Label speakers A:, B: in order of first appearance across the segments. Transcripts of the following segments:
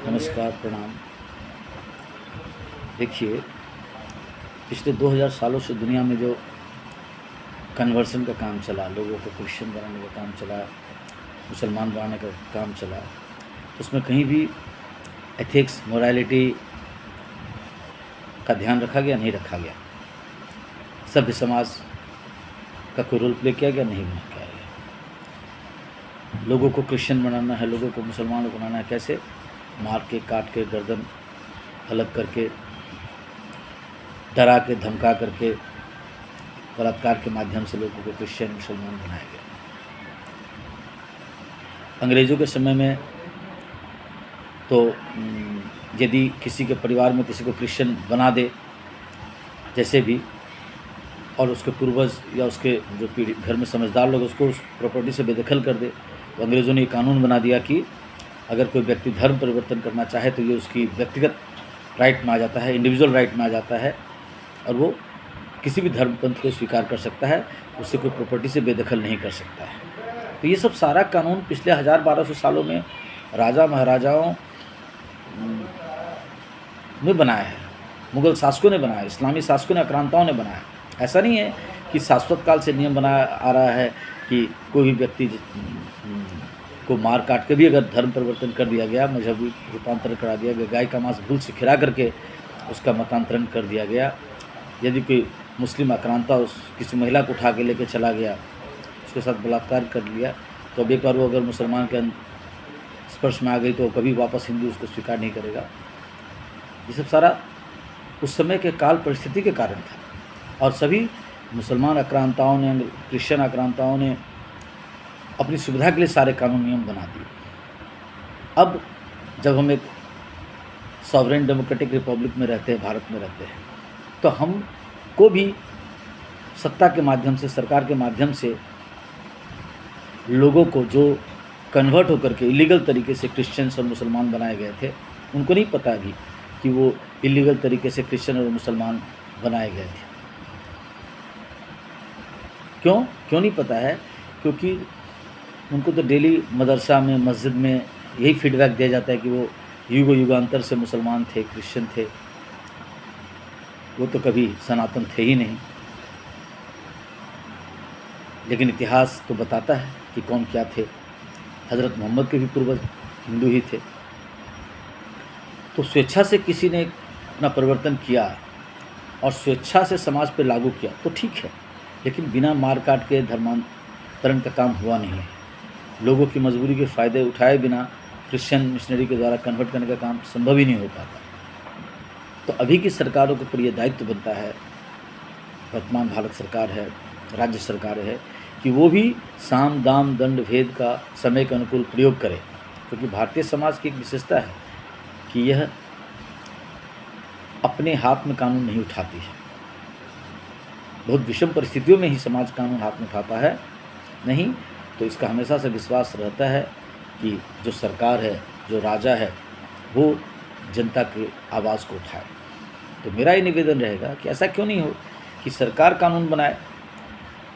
A: नमस्कार, प्रणाम। देखिए, पिछले 2000 सालों से दुनिया में जो कन्वर्सन का काम चला, लोगों को क्रिश्चियन बनाने का काम चला, मुसलमान बनाने का काम चला, उसमें कहीं भी एथिक्स, मोरालिटी का ध्यान रखा गया? नहीं रखा गया। सभ्य समाज का कोई रोल प्ले किया गया? नहीं किया गया। लोगों को क्रिश्चियन बनाना है, लोगों को मुसलमान बनाना है, कैसे? मार के, काट के, गर्दन अलग करके, डरा के, धमका करके, बलात्कार के माध्यम से लोगों को क्रिश्चियन मुसलमान बनाया गया। अंग्रेज़ों के समय में तो यदि किसी के परिवार में किसी को क्रिश्चियन बना दे जैसे भी, और उसके पूर्वज या उसके जो पीढ़ी घर में समझदार लोग उसको उस प्रॉपर्टी से बेदखल कर दे, तो अंग्रेज़ों ने ये कानून बना दिया कि अगर कोई व्यक्ति धर्म परिवर्तन करना चाहे तो ये उसकी व्यक्तिगत राइट में आ जाता है, इंडिविजुअल राइट में आ जाता है, और वो किसी भी धर्म पंथ को स्वीकार कर सकता है, उससे कोई प्रॉपर्टी से बेदखल नहीं कर सकता है। तो ये सब सारा कानून पिछले 1000-1200 सालों में राजा महाराजाओं ने बनाया है, मुग़ल शासकों ने बनाया, इस्लामी शासकों ने, आक्रांताओं ने बनाया। ऐसा नहीं है कि शाश्वत काल से नियम बना आ रहा है कि कोई भी व्यक्ति को मार काट के भी अगर धर्म परिवर्तन कर दिया गया, मजहबी रूपांतरण करा दिया गया, गाय का मांस भूल से खिला करके उसका मतांतरण कर दिया गया, यदि कोई मुस्लिम आक्रांता उस किसी महिला को उठा के लेके चला गया, उसके साथ बलात्कार कर लिया, तो अब एक बार वो अगर मुसलमान के स्पर्श में आ गई तो कभी वापस हिंदू उसको स्वीकार नहीं करेगा। ये सब सारा उस समय के काल परिस्थिति के कारण था, और सभी मुसलमान आक्रांताओं ने, क्रिश्चियन आक्रांताओं ने अपनी सुविधा के लिए सारे कानून नियम बना दिए। अब जब हम एक सॉवरेन डेमोक्रेटिक रिपब्लिक में रहते हैं, भारत में रहते हैं, तो हमको भी सत्ता के माध्यम से, सरकार के माध्यम से लोगों को जो कन्वर्ट होकर के इलीगल तरीके से क्रिश्चियंस और मुसलमान बनाए गए थे, उनको नहीं पता अभी कि वो इलीगल तरीके से क्रिश्चियन और मुसलमान बनाए गए थे। क्यों नहीं पता है? क्योंकि उनको तो डेली मदरसा में, मस्जिद में यही फीडबैक दिया जाता है कि वो युगांतर से मुसलमान थे, क्रिश्चियन थे, वो तो कभी सनातन थे ही नहीं। लेकिन इतिहास तो बताता है कि कौन क्या थे। हज़रत मोहम्मद के भी पूर्वज हिंदू ही थे। तो स्वेच्छा से किसी ने अपना परिवर्तन किया और स्वेच्छा से समाज पे लागू किया तो ठीक है, लेकिन बिना मार काट के धर्मांतरण का काम हुआ नहीं है। लोगों की मजबूरी के फ़ायदे उठाए बिना क्रिश्चियन मिशनरी के द्वारा कन्वर्ट करने का काम संभव ही नहीं हो पाता। तो अभी की सरकारों के ऊपर ये दायित्व बनता है, वर्तमान भारत सरकार है, राज्य सरकार है, कि वो भी साम दाम दंड भेद का समय के अनुकूल प्रयोग करे, क्योंकि भारतीय समाज की एक विशेषता है कि यह अपने हाथ में कानून नहीं उठाती है। बहुत विषम परिस्थितियों में ही समाज कानून हाथ में उठाता है, नहीं तो इसका हमेशा से विश्वास रहता है कि जो सरकार है, जो राजा है, वो जनता की आवाज़ को उठाए। तो मेरा ये निवेदन रहेगा कि ऐसा क्यों नहीं हो कि सरकार कानून बनाए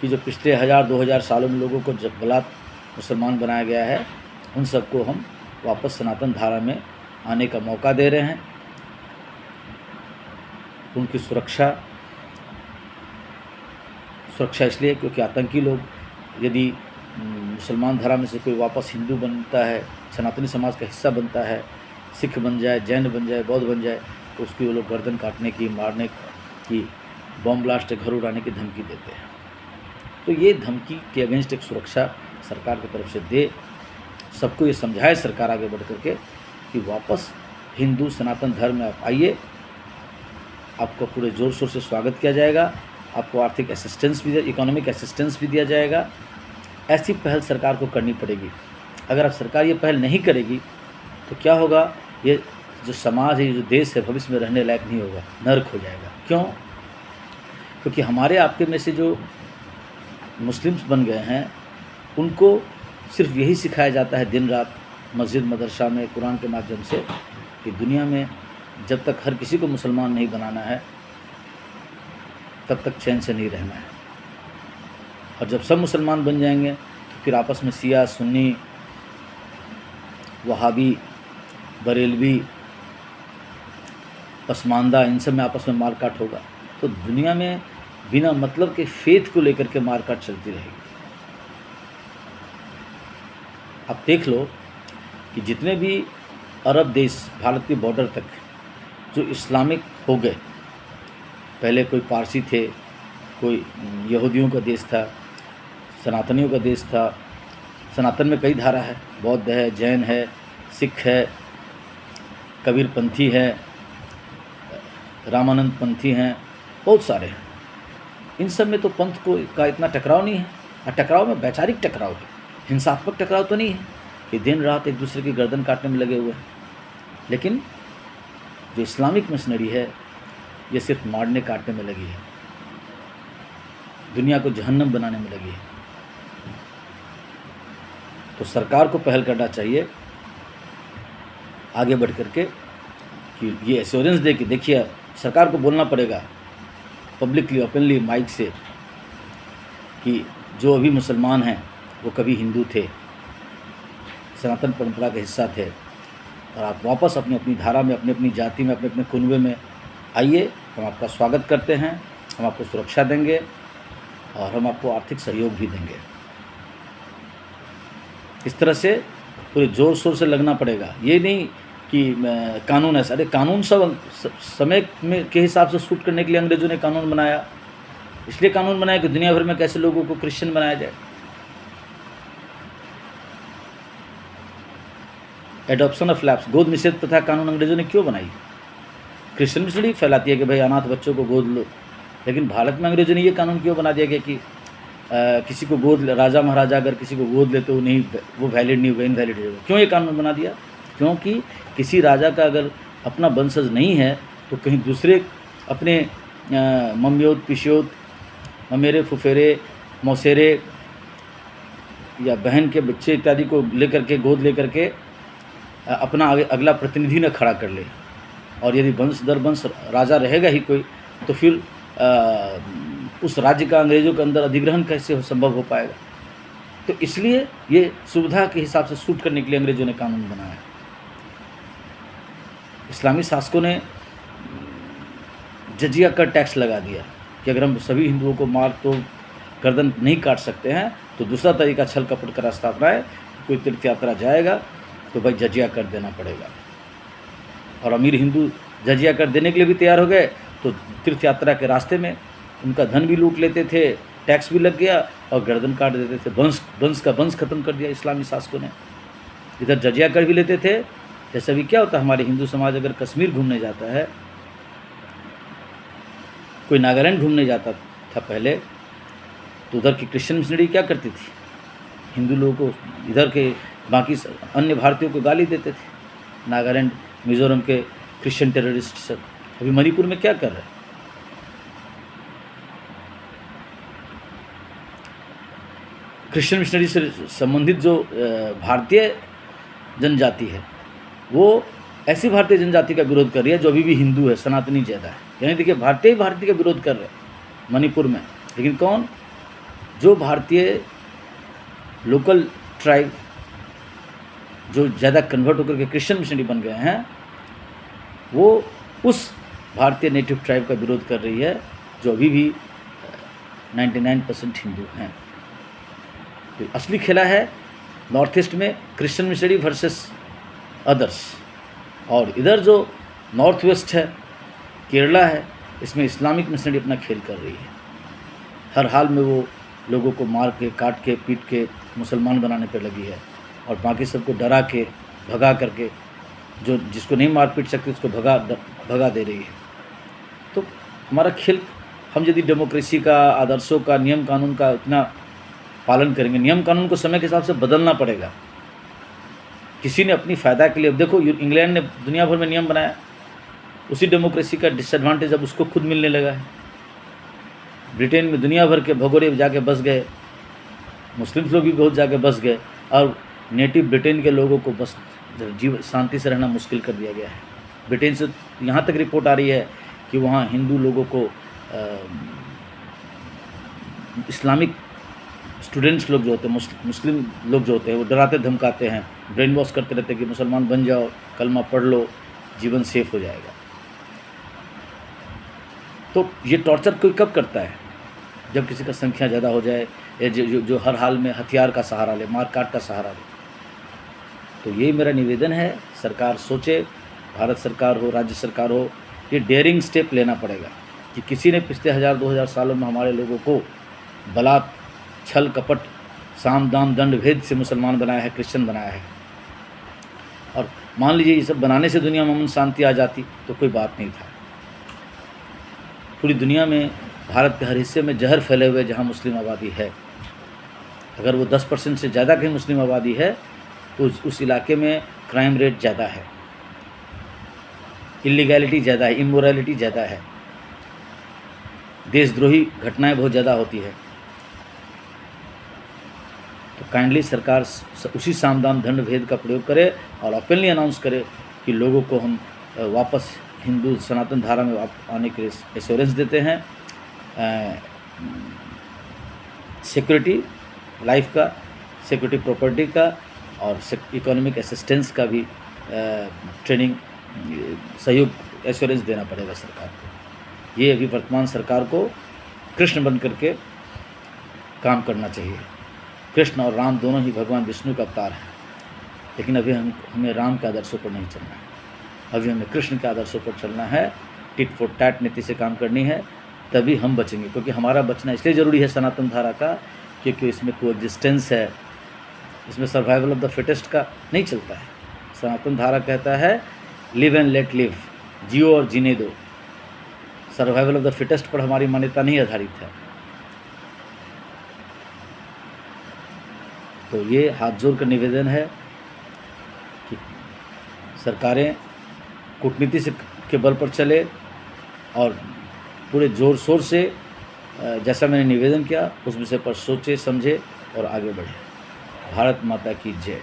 A: कि जो पिछले 1000-2000 सालों में लोगों को जब गलत मुसलमान बनाया गया है, उन सबको हम वापस सनातन धारा में आने का मौका दे रहे हैं। उनकी सुरक्षा इसलिए क्योंकि आतंकी लोग, यदि मुसलमान धर्म में से कोई वापस हिंदू बनता है, सनातनी समाज का हिस्सा बनता है, सिख बन जाए, जैन बन जाए, बौद्ध बन जाए, तो उसकी वो लोग गर्दन काटने की, मारने की, बम ब्लास्ट, घर उड़ाने की धमकी देते हैं। तो ये धमकी के अगेंस्ट एक सुरक्षा सरकार की तरफ से दे, सबको ये समझाए सरकार आगे बढ़ करके कि वापस हिंदू सनातन धर्म में आप आइए, आपको पूरे ज़ोर शोर से स्वागत किया जाएगा, आपको आर्थिक असिस्टेंस भी, इकोनॉमिक असिस्टेंस भी दिया जाएगा। ऐसी पहल सरकार को करनी पड़ेगी। अगर अब सरकार ये पहल नहीं करेगी तो क्या होगा? ये जो समाज है, ये जो देश है, भविष्य में रहने लायक नहीं होगा, नर्क हो जाएगा। क्यों? क्योंकि हमारे आपके में से जो मुस्लिम्स बन गए हैं, उनको सिर्फ यही सिखाया जाता है दिन रात मस्जिद मदरसा में, कुरान के माध्यम से, कि दुनिया में जब तक हर किसी को मुसलमान नहीं बनाना है, तब तक चैन से नहीं रहना है। और जब सब मुसलमान बन जाएंगे तो फिर आपस में शिया, सुन्नी, वहाबी बरेलवी, पसमानदा, इन सब में आपस में मारकाट होगा। तो दुनिया में बिना मतलब के फेथ को लेकर के मारकाट चलती रहेगी। आप देख लो कि जितने भी अरब देश भारत के बॉर्डर तक जो इस्लामिक हो गए, पहले कोई पारसी थे, कोई यहूदियों का देश था, सनातनियों का देश था। सनातन में कई धारा है, बौद्ध है, जैन है, सिख है, कबीरपंथी है, रामानंद पंथी हैं, बहुत सारे हैं। इन सब में तो पंथ का इतना टकराव नहीं है, और टकराव में वैचारिक टकराव है, हिंसात्मक टकराव तो नहीं है कि दिन रात एक दूसरे की गर्दन काटने में लगे हुए हैं। लेकिन जो इस्लामिक मिशनरी है ये सिर्फ मारने काटने में लगी है, दुनिया को जहन्नम बनाने में लगी है। तो सरकार को पहल करना चाहिए आगे बढ़ करके कि ये एश्योरेंस दे कि देखिए, सरकार को बोलना पड़ेगा पब्लिकली, ओपनली, माइक से कि जो अभी मुसलमान हैं वो कभी हिंदू थे, सनातन परंपरा का हिस्सा थे, और आप वापस अपनी अपनी धारा में, अपनी अपनी जाति में, अपने अपने कुनबे में आइए। हम आपका स्वागत करते हैं, हम आपको सुरक्षा देंगे और हम आपको आर्थिक सहयोग भी देंगे। इस तरह से पूरे ज़ोर शोर से लगना पड़ेगा। ये नहीं कि कानून है, अरे कानून सब समय में के हिसाब से सूट करने के लिए अंग्रेज़ों ने कानून बनाया। इसलिए कानून बनाया कि दुनिया भर में कैसे लोगों को क्रिश्चियन बनाया जाए। एडॉप्शन ऑफ लैप्स, गोद निषेध प्रथा कानून अंग्रेज़ों ने क्यों बनाई? क्रिश्चियन मिशनरी फैलाती है कि भाई अनाथ बच्चों को गोद लो, लेकिन भारत में अंग्रेज़ों ने ये कानून क्यों बना दिया कि किसी को गोद, राजा महाराजा अगर किसी को गोद लेते वो नहीं, वो वैलिड नहीं होगा, इनवैलिड हो जाएगा। क्यों ये कानून बना दिया? क्योंकि किसी राजा का अगर अपना वंशज नहीं है तो कहीं दूसरे अपने मम्मियोत, पिशियोत, ममेरे, फुफेरे, मौसेरे या बहन के बच्चे इत्यादि को लेकर के, गोद लेकर के अपना अगला प्रतिनिधि न खड़ा कर ले। और यदि वंश दर वंश राजा रहेगा ही कोई, तो फिर उस राज्य का अंग्रेज़ों के अंदर अधिग्रहण कैसे संभव हो पाएगा? तो इसलिए ये सुविधा के हिसाब से सूट करने के लिए अंग्रेज़ों ने कानून बनाया। इस्लामी शासकों ने जजिया कर टैक्स लगा दिया कि अगर हम सभी हिंदुओं को मार तो गर्दन नहीं काट सकते हैं, तो दूसरा तरीका छल कपट का रास्ता अपनाए। कोई तीर्थ यात्रा जाएगा तो भाई जजिया कर देना पड़ेगा। और अमीर हिंदू जजिया कर देने के लिए भी तैयार हो गए, तो तीर्थ यात्रा के रास्ते में उनका धन भी लूट लेते थे, टैक्स भी लग गया और गर्दन काट देते थे। वंश का वंश खत्म कर दिया इस्लामी शासकों ने। इधर जजिया कर भी लेते थे। जैसे अभी क्या होता है, हमारे हिंदू समाज अगर कश्मीर घूमने जाता है, कोई नागालैंड घूमने जाता था पहले, तो उधर की क्रिश्चियन मिशनरी क्या करती थी, हिंदू लोगों को, इधर के बाकी अन्य भारतीयों को गाली देते थे। नागालैंड, मिजोरम के क्रिश्चियन टेररिस्ट सब अभी मणिपुर में क्या कर रहे हैं? क्रिश्चियन मिशनरी से संबंधित जो भारतीय जनजाति है, वो ऐसी भारतीय जनजाति का विरोध कर रही है जो अभी भी हिंदू है, सनातनी ज़्यादा है। यानी देखिए, भारतीय का विरोध कर रहे हैं मणिपुर में। लेकिन कौन? जो भारतीय लोकल ट्राइब जो ज़्यादा कन्वर्ट होकर के क्रिश्चियन मिशनरी बन गए हैं, वो उस भारतीय नेटिव ट्राइब का विरोध कर रही है जो अभी भी 99% हिंदू हैं। तो असली खेला है नॉर्थ ईस्ट में क्रिश्चियन मिशनरी वर्सेस अदर्स, और इधर जो नॉर्थ वेस्ट है, केरला है, इसमें इस्लामिक मिशनरी अपना खेल कर रही है। हर हाल में वो लोगों को मार के, काट के, पीट के मुसलमान बनाने पर लगी है, और बाकी सबको डरा के, भगा करके, जो जिसको नहीं मार पीट सकती उसको भगा दे रही है। तो हमारा खेल, हम यदि डेमोक्रेसी का, आदर्शों का, नियम कानून का इतना पालन करेंगे, नियम कानून को समय के हिसाब से बदलना पड़ेगा। किसी ने अपनी फ़ायदा के लिए, देखो इंग्लैंड ने दुनिया भर में नियम बनाया, उसी डेमोक्रेसी का डिसएडवांटेज अब उसको खुद मिलने लगा है। ब्रिटेन में दुनिया भर के भगोड़े जाके बस गए, मुस्लिम लोग भी बहुत जाके बस गए, और नेटिव ब्रिटेन के लोगों को बस शांति से रहना मुश्किल कर दिया गया है। ब्रिटेन से यहाँ तक रिपोर्ट आ रही है कि वहाँ हिंदू लोगों को इस्लामिक स्टूडेंट्स लोग जो होते हैं, मुस्लिम लोग जो होते हैं, वो डराते धमकाते हैं, ब्रेन वॉश करते रहते हैं कि मुसलमान बन जाओ, कलमा पढ़ लो, जीवन सेफ हो जाएगा। तो ये टॉर्चर कोई कब करता है? जब किसी का संख्या ज़्यादा हो जाए, या जो हर हाल में हथियार का सहारा ले, मार काट का सहारा ले। तो यही मेरा निवेदन है, सरकार सोचे, भारत सरकार हो, राज्य सरकार हो, ये डेयरिंग स्टेप लेना पड़ेगा कि किसी ने पिछले 1000-2000 सालों में हमारे लोगों को बलात्, छल कपट, साम दाम दंड भेद से मुसलमान बनाया है, क्रिश्चियन बनाया है। और मान लीजिए ये सब बनाने से दुनिया में अमन शांति आ जाती तो कोई बात नहीं था। पूरी दुनिया में भारत के हर हिस्से में जहर फैले हुए जहाँ मुस्लिम आबादी है, अगर वो 10% से ज़्यादा कहीं मुस्लिम आबादी है तो उस इलाके में क्राइम रेट ज़्यादा है, इलीगैलिटी ज़्यादा है, इमोरलिटी ज़्यादा है, देशद्रोही घटनाएं बहुत ज़्यादा होती है। तो काइंडली सरकार उसी साम दाम दंड भेद का प्रयोग करे और ओपनली अनाउंस करे कि लोगों को हम वापस हिंदू सनातन धारा में आने के लिए एश्योरेंस देते हैं, सिक्योरिटी लाइफ का, सिक्योरिटी प्रॉपर्टी का और इकोनॉमिक असिस्टेंस का भी ट्रेनिंग सहयोग एश्योरेंस देना पड़ेगा सरकार को। ये अभी वर्तमान सरकार को कृष्ण बन करके काम करना चाहिए। कृष्ण और राम दोनों ही भगवान विष्णु का अवतार हैं, लेकिन अभी हमें राम के आदर्शों पर नहीं चलना है, अभी हमें कृष्ण के आदर्शों पर चलना है। टिट फॉर टैट नीति से काम करनी है, तभी हम बचेंगे। क्योंकि हमारा बचना इसलिए ज़रूरी है सनातन धारा का, क्योंकि इसमें कोएग्जिस्टेंस है, इसमें सर्वाइवल ऑफ द फिटेस्ट का नहीं चलता है। सनातन धारा कहता है लिव एंड लेट लिव, जियो और जीने दो। सर्वाइवल ऑफ द फिटेस्ट पर हमारी मान्यता नहीं आधारित है। तो ये हाथ जोड़ कर निवेदन है कि सरकारें कूटनीति से के बल पर चले और पूरे ज़ोर शोर से जैसा मैंने निवेदन किया उस विषय पर सोचे समझे और आगे बढ़े। भारत माता की जय।